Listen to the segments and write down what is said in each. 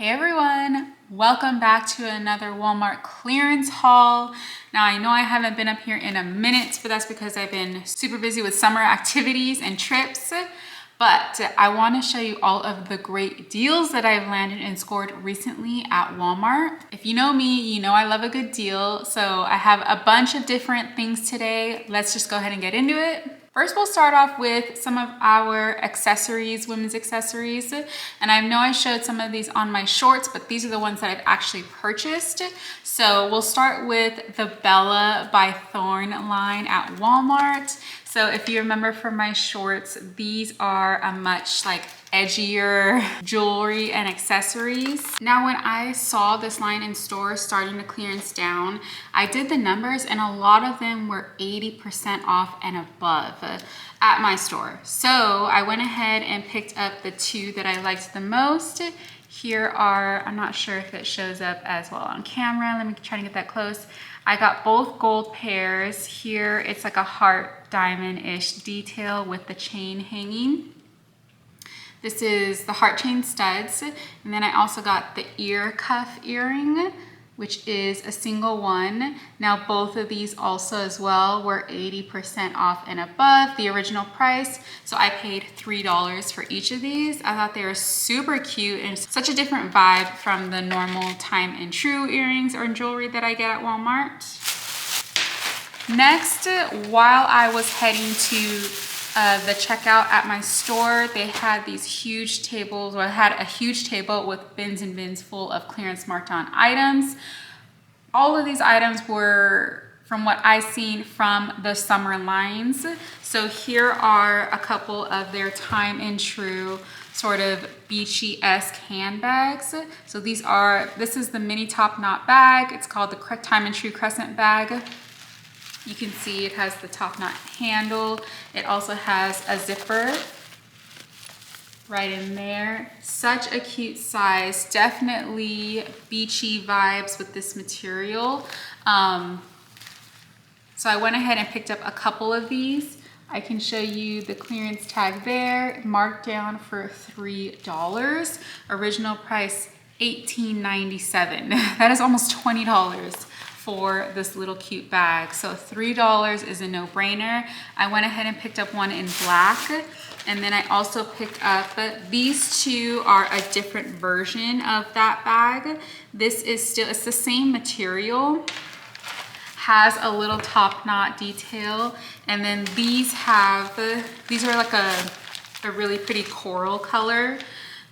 Hey everyone, welcome back to another Walmart clearance haul. Now I know I haven't been up here in a minute, but that's because I've been super busy with summer activities and trips. But I want to show you all of the great deals that I've landed and scored recently at Walmart. If you know me, you know I love a good deal. So I have a bunch of different things today. Let's just go ahead and get into it. First, we'll start off with some of our accessories, women's accessories. And I know I showed some of these on my shorts, but these are the ones that I've actually purchased. So we'll start with the Bella by Thorn line at Walmart. So if you remember from my shorts, these are a much edgier jewelry and accessories. Now, when I saw this line in stores starting to clearance down, I did the numbers and a lot of them were 80% off and above at my store. So I went ahead and picked up the two that I liked the most. Here are, I'm not sure if it shows up as well on camera. Let me try to get that close. I got both gold pairs. Here it's like a heart diamond-ish detail with the chain hanging. This is the heart chain studs. And then I also got the ear cuff earring, which is a single one. Now both of these also as well were 80% off and above the original price. So I paid $3 for each of these. I thought they were super cute and such a different vibe from the normal time and true earrings or jewelry that I get at Walmart. Next, while I was heading to the checkout at my store, they had these huge tables, or I had a huge table with bins and bins full of clearance marked on items. All of these items were, from what I've seen, from the summer lines. So here are a couple of their time and true sort of beachy-esque handbags. So this is the mini top knot bag. It's called the Time and True Crescent bag. You can see it has the top knot handle. It also has a zipper right in there. Such a cute size. Definitely beachy vibes with this material. So I went ahead and picked up a couple of these. I can show you the clearance tag there, marked down for $3. Original price $18.97. That is almost $20 for this little cute bag. So $3 is a no-brainer. I went ahead and picked up one in black. And then I also picked up, these two are a different version of that bag. This is still, it's the same material, has a little top knot detail. And then these are like a really pretty coral color.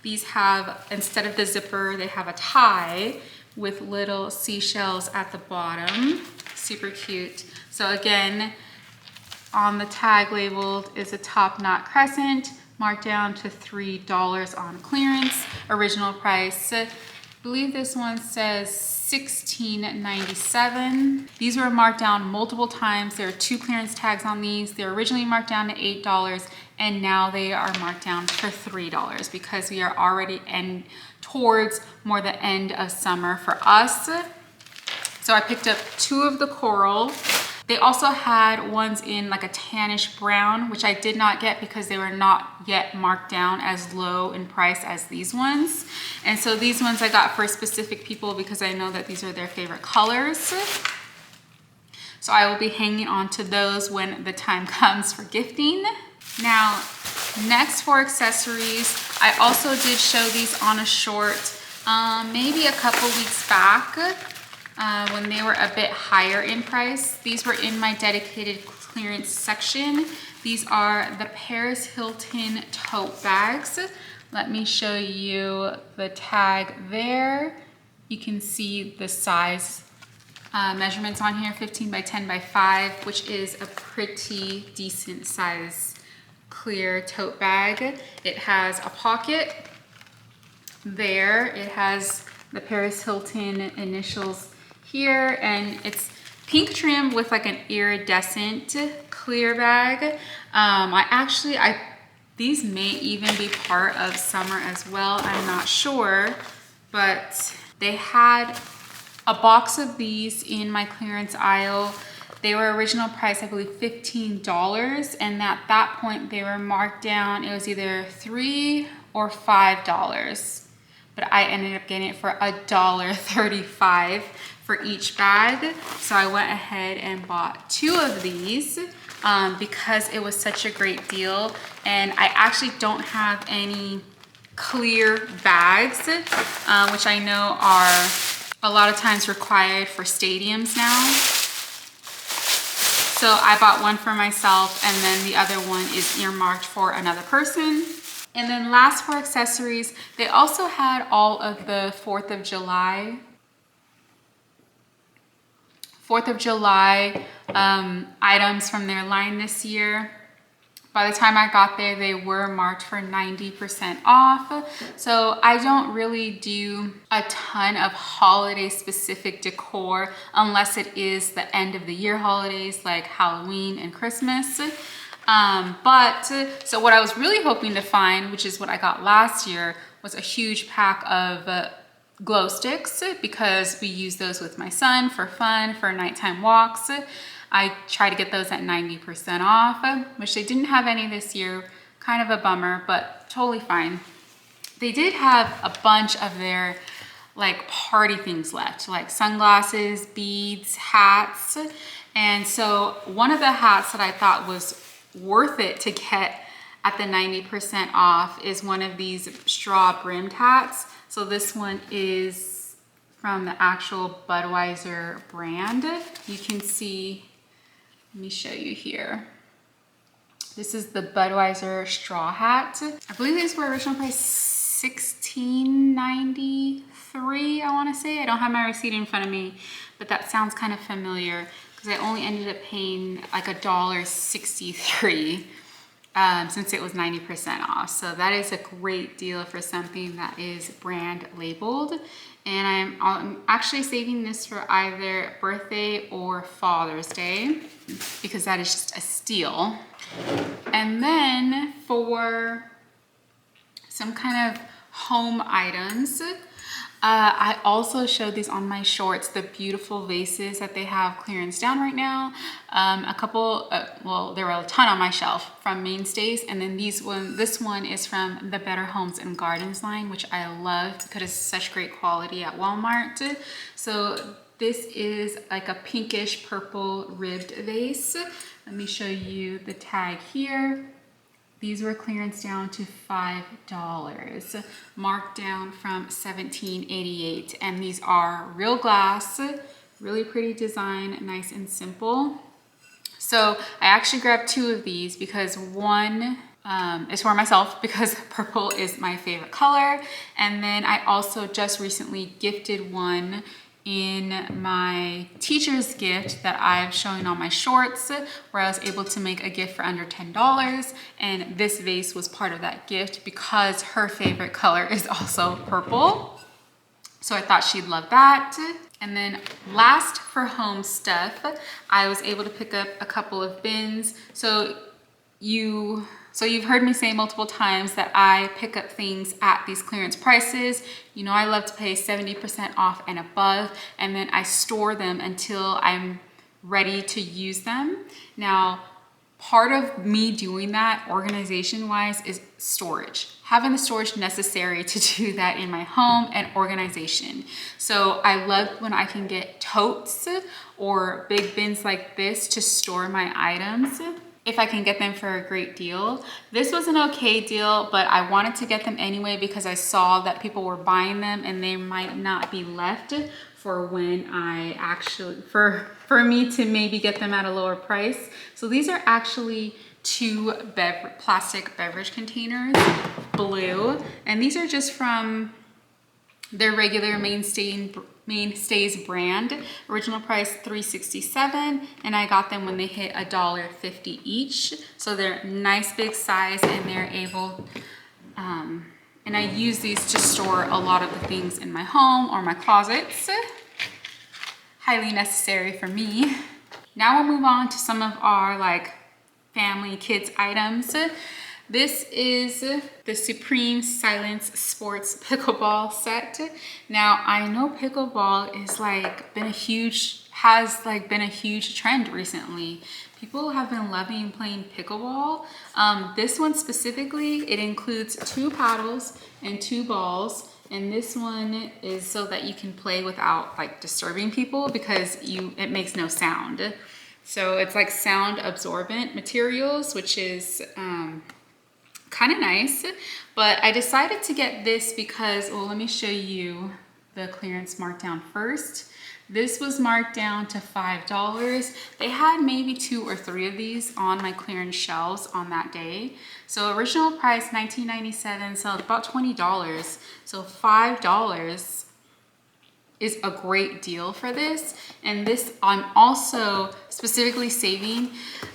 These have, instead of the zipper, they have a tie with little seashells at the bottom. Super cute. So again, on the tag labeled is a top knot crescent, marked down to $3 on clearance. Original price, I believe this one says $16.97. These were marked down multiple times. There are two clearance tags on these. They're originally marked down to $8 and now they are marked down for $3 because we are already towards more the end of summer for us. So I picked up two of the coral. They also had ones in like a tannish brown, which I did not get because they were not yet marked down as low in price as these ones. And so these ones I got for specific people because I know that these are their favorite colors. So I will be hanging on to those when the time comes for gifting. Now, next for accessories, I also did show these on a short maybe a couple weeks back when they were a bit higher in price. These were in my dedicated clearance section. These are the Paris Hilton tote bags. Let me show you the tag there. You can see the size measurements on here, 15 by 10 by 5, which is a pretty decent size clear tote bag. It has a pocket there. It has the Paris Hilton initials here, and it's pink trim with like an iridescent clear bag. These may even be part of summer as well. I'm not sure, but they had a box of these in my clearance aisle. They were original price, I believe, $15, and at that point they were marked down. It was either $3 or $5. but I ended up getting it for $1.35 for each bag. So I went ahead and bought 2 of these because it was such a great deal. And I actually don't have any clear bags, which I know are a lot of times required for stadiums now. So I bought one for myself, and then the other one is earmarked for another person. And then last for accessories, they also had all of the 4th of July items from their line this year. By the time I got there, they were marked for 90% off. So I don't really do a ton of holiday specific decor unless it is the end of the year holidays like Halloween and Christmas. So what I was really hoping to find, which is what I got last year, was a huge pack of glow sticks, because we use those with my son for fun, for nighttime walks. I try to get those at 90% off, which they didn't have any this year. Kind of a bummer, but totally fine. They did have a bunch of their like party things left, like sunglasses, beads, hats. And so one of the hats that I thought was worth it to get at the 90% off is one of these straw brimmed hats. So this one is from the actual Budweiser brand. You can see, let me show you here. This is the Budweiser straw hat. I believe these were original price $16.93, I want to say. I don't have my receipt in front of me, but that sounds kind of familiar because I only ended up paying like $1.63 since it was 90% off. So that is a great deal for something that is brand labeled. And I'm actually saving this for either birthday or Father's Day because that is just a steal. And then for some kind of home items, I also showed these on my shorts, the beautiful vases that they have clearance down right now. Well, there were a ton on my shelf from Mainstays, and then this one is from the Better Homes and Gardens line, which I love because it's such great quality at Walmart. So this is like a pinkish purple ribbed vase. Let me show you the tag here. These were clearance down to $5, marked down from $17.88. And these are real glass, really pretty design, nice and simple. So I actually grabbed 2 of these because one is for myself because purple is my favorite color. And then I also just recently gifted one in my teacher's gift that I'm showing on my shorts, where I was able to make a gift for under $10, and this vase was part of that gift because her favorite color is also purple. So I thought she'd love that. And then last for home stuff, I was able to pick up a couple of bins. So you've heard me say multiple times that I pick up things at these clearance prices. You know, I love to pay 70% off and above, and then I store them until I'm ready to use them. Now, part of me doing that organization-wise is storage. Having the storage necessary to do that in my home and organization. So I love when I can get totes or big bins like this to store my items, if I can get them for a great deal. This was an okay deal, but I wanted to get them anyway because I saw that people were buying them and they might not be left for when I actually, for me to maybe get them at a lower price. So these are actually 2 plastic beverage containers, blue, and these are just from their regular Mainstays brand. Original price $3.67, and I got them when they hit $1.50 each. So they're nice big size, and they're able, and I use these to store a lot of the things in my home or my closets. Highly necessary for me. Now we'll move on to some of our like family kids items. This is the Supreme Silence Sports Pickleball set. Now I know pickleball is has been a huge trend recently. People have been loving playing pickleball. This one specifically, it includes 2 paddles and 2 balls, And this one is so that you can play without like disturbing people, because it makes no sound. So it's like sound absorbent materials, which is kind of nice. But I decided to get this because, well, let me show you the clearance markdown first. This was marked down to $5. They had maybe 2 or 3 of these on my clearance shelves on that day. So original price $19.97, so about $20. So $5 is a great deal for this. And this I'm also specifically saving.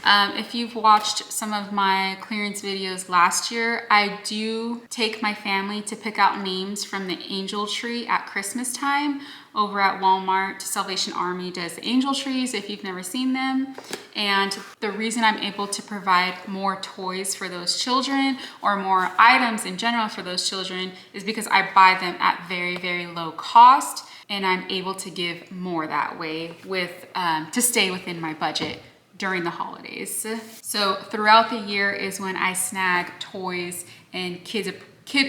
If you've watched some of my clearance videos last year, I do take my family to pick out names from the angel tree at Christmas time. Over at Walmart, Salvation Army does the angel trees if you've never seen them. And the reason I'm able to provide more toys for those children, or more items in general for those children, is because I buy them at very, very low cost. And I'm able to give more that way to stay within my budget during the holidays. So throughout the year is when I snag toys and kid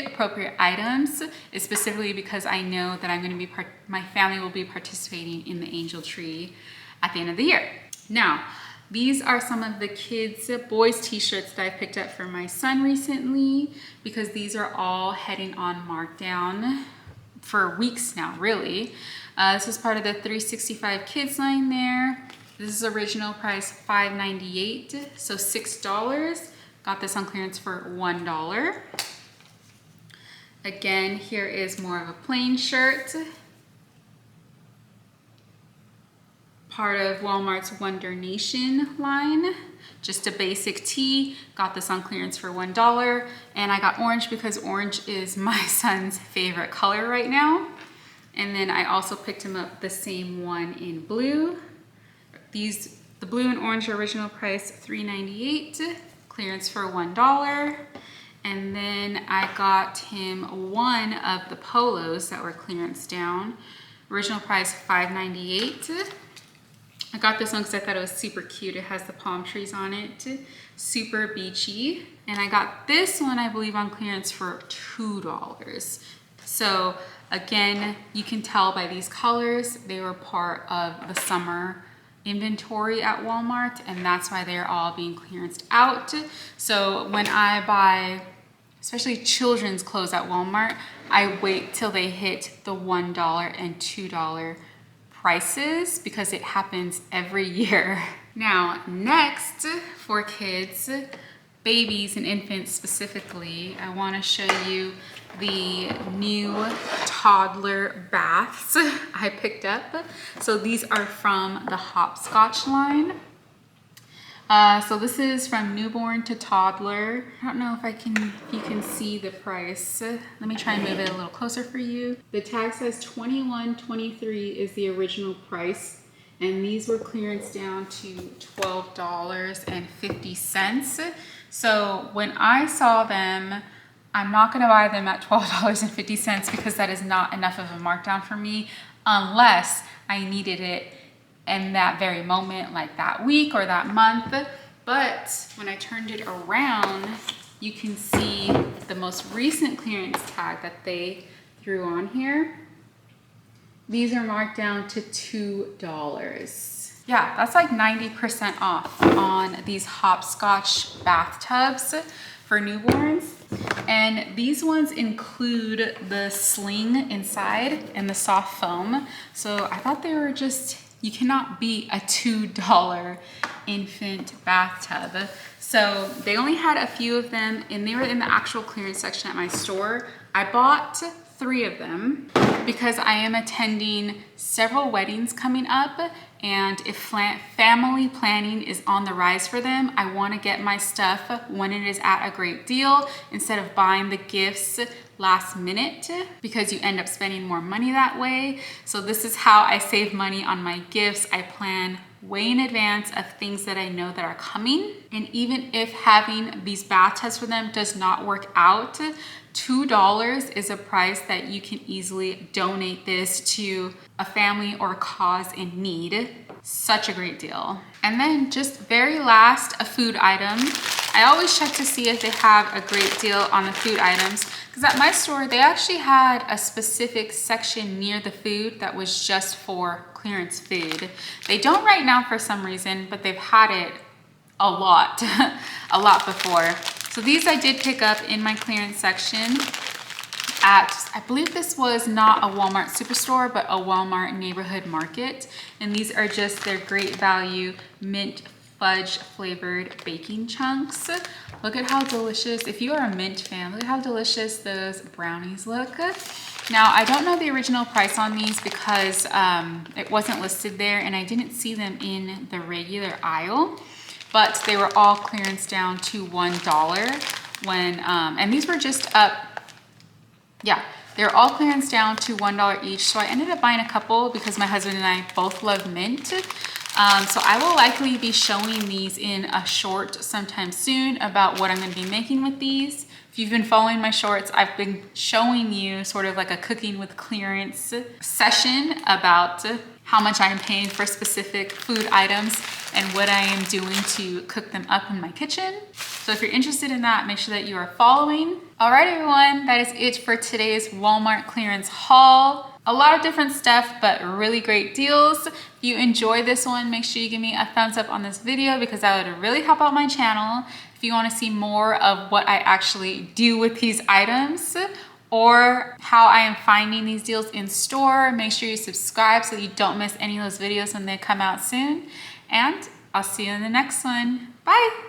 appropriate items, specifically because I know that I'm going to be my family will be participating in the angel tree at the end of the year. Now, these are some of the kids' boys t-shirts that I picked up for my son recently, because these are all heading on markdown for weeks now, really. This is part of the 365 kids line there. This is original price $5.98, so $6. Got this on clearance for $1. Again, here is more of a plain shirt. Part of Walmart's Wonder Nation line. Just a basic tee. Got this on clearance for $1. And I got orange because orange is my son's favorite color right now. And then I also picked him up the same one in blue. The blue and orange are original price $3.98, clearance for $1. And then I got him one of the polos that were clearance down. Original price $5.98. I got this one because I thought it was super cute. It has the palm trees on it. Super beachy. And I got this one, I believe, on clearance for $2. So again, you can tell by these colors, they were part of the summer inventory at Walmart, and that's why they're all being clearanced out. So when I buy, especially children's clothes at Walmart, I wait till they hit the $1 and $2 prices, because it happens every year. Now, next for kids, babies and infants specifically, I want to show you the new toddler baths I picked up. So these are from the Hopscotch line. So this is from newborn to toddler. I don't know if you can see the price. Let me try and move it a little closer for you. The tag says $21.23 is the original price, and these were clearance down to $12.50. So when I saw them, I'm not going to buy them at $12.50 because that is not enough of a markdown for me, unless I needed it in that very moment, like that week or that month. But when I turned it around, you can see the most recent clearance tag that they threw on here. These are marked down to $2. Yeah, that's like 90% off on these Hopscotch bathtubs for newborns. And these ones include the sling inside and the soft foam. So I thought they were just, you cannot beat a $2 infant bathtub. So they only had a few of them, and they were in the actual clearance section at my store. I bought 3 of them because I am attending several weddings coming up, and if family planning is on the rise for them, I want to get my stuff when it is at a great deal instead of buying the gifts last minute, because you end up spending more money that way. So this is how I save money on my gifts. I plan way in advance of things that I know that are coming. And even if having these bathtubs for them does not work out, $2 is a price that you can easily donate this to a family or a cause in need. Such a great deal. And then just very last, a food item. I always check to see if they have a great deal on the food items, Because at my store, they actually had a specific section near the food that was just for clearance food. They don't right now for some reason, but they've had it a lot, a lot before. So these I did pick up in my clearance section at, I believe this was not a Walmart Superstore, but a Walmart Neighborhood Market. And these are just their Great Value mint fudge flavored baking chunks. Look at how delicious, if you are a mint fan, look at how delicious those brownies look. Now, I don't know the original price on these because it wasn't listed there and I didn't see them in the regular aisle, but they were all clearance down to $1 when, and these were just up, yeah, they're all clearance down to $1 each. So I ended up buying a couple because my husband and I both love mint. So I will likely be showing these in a short sometime soon about what I'm going to be making with these. If you've been following my shorts, I've been showing you sort of like a cooking with clearance session about how much I am paying for specific food items and what I am doing to cook them up in my kitchen. So if you're interested in that, make sure that you are following. All right, everyone, that is it for today's Walmart clearance haul. A lot of different stuff, but really great deals. If you enjoy this one, make sure you give me a thumbs up on this video because that would really help out my channel. If you want to see more of what I actually do with these items or how I am finding these deals in store, make sure you subscribe so you don't miss any of those videos when they come out soon. And I'll see you in the next one. Bye.